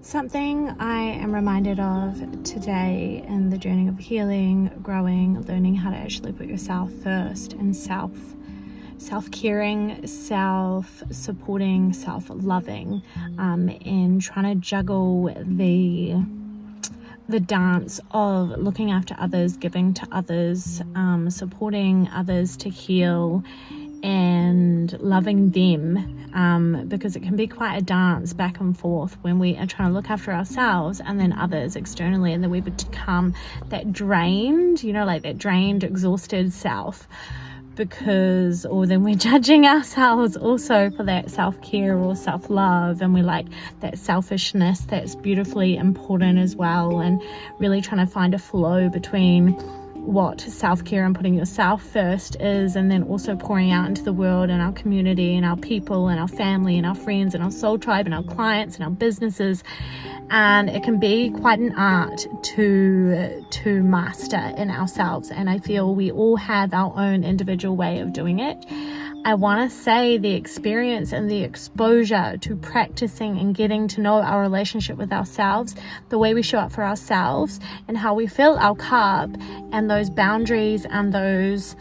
Something I am reminded of today in the journey of healing, growing, learning how to actually put yourself first and self-caring, self-supporting, self-loving, and trying to juggle the dance of looking after others, giving to others, supporting others to heal, and loving them, because it can be quite a dance back and forth when we are trying to look after ourselves and then others externally, and then we become that drained, like that drained, exhausted self, or then we're judging ourselves also for that self-care or self-love, and we're like that selfishness that's beautifully important as well, and really trying to find a flow between what self-care and putting yourself first is, and then also pouring out into the world and our community and our people and our family and our friends and our soul tribe and our clients and our businesses. And it can be quite an art to master in ourselves, and I feel we all have our own individual way of doing it. I want to say the experience and the exposure to practicing and getting to know our relationship with ourselves, the way we show up for ourselves and how we fill our cup, and those boundaries and those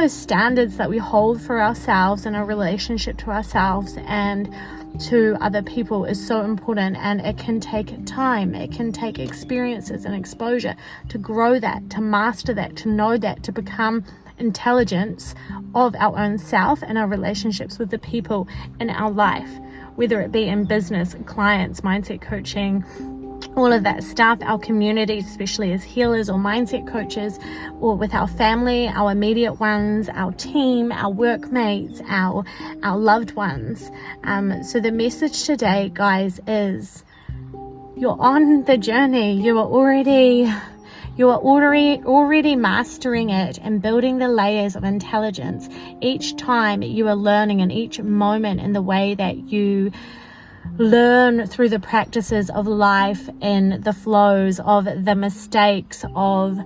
standards that we hold for ourselves and our relationship to ourselves and to other people is so important. And it can take time, it can take experiences and exposure to grow that, to master that, to know that, to become intelligence of our own self and our relationships with the people in our life, whether it be in business, clients, mindset coaching, all of that stuff, our community, especially as healers or mindset coaches, or with our family, our immediate ones, our team, our workmates, our loved ones. So the message today, guys, is you're on the journey. You are already mastering it and building the layers of intelligence. Each time you are learning, in each moment, in the way that you learn through the practices of life, in the flows of the mistakes, of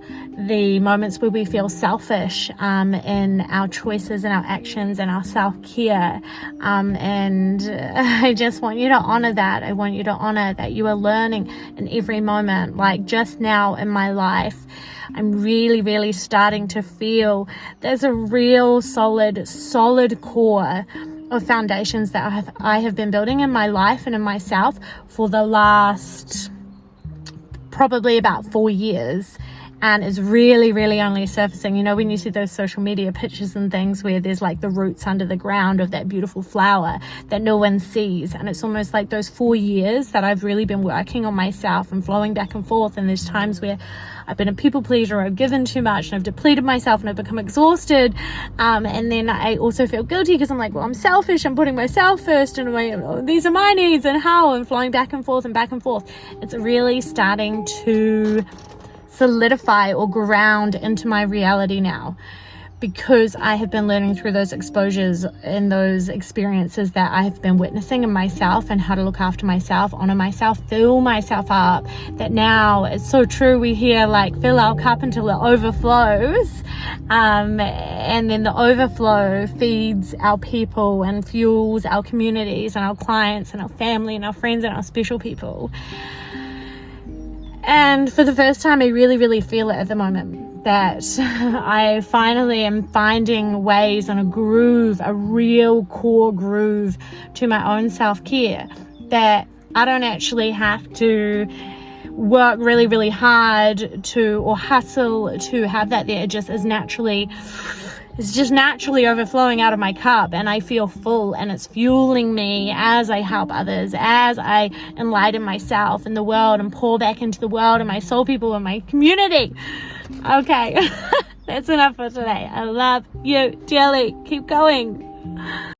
the moments where we feel selfish, in our choices and our actions and our self-care. And I just want you to honor that. I want you to honor that you are learning in every moment. Like just now in my life, I'm really, really starting to feel there's a real solid core of foundations that I have been building in my life and in myself for the last probably about 4 years, and is really, really only surfacing. When you see those social media pictures and things where there's like the roots under the ground of that beautiful flower that no one sees, and it's almost like those 4 years that I've really been working on myself and flowing back and forth. And there's times where I've been a people pleaser, I've given too much, and I've depleted myself, and I've become exhausted. And then I also feel guilty because I'm like, well, I'm selfish, I'm putting myself first, and these are my needs, and how, and flowing back and forth and back and forth. It's really starting to solidify or ground into my reality now, because I have been learning through those exposures and those experiences that I have been witnessing in myself, and how to look after myself, honor myself, fill myself up. That now it's so true. We hear like fill our cup until it overflows, and then the overflow feeds our people and fuels our communities and our clients and our family and our friends and our special people. And for the first time, I really, really feel it at the moment, that I finally am finding ways and a real core groove to my own self-care, that I don't actually have to work really, really hard or hustle to have that there. It just is it's just naturally overflowing out of my cup, and I feel full, and it's fueling me as I help others, as I enlighten myself and the world, and pour back into the world and my soul people and my community. Okay, that's enough for today. I love you dearly. Keep going.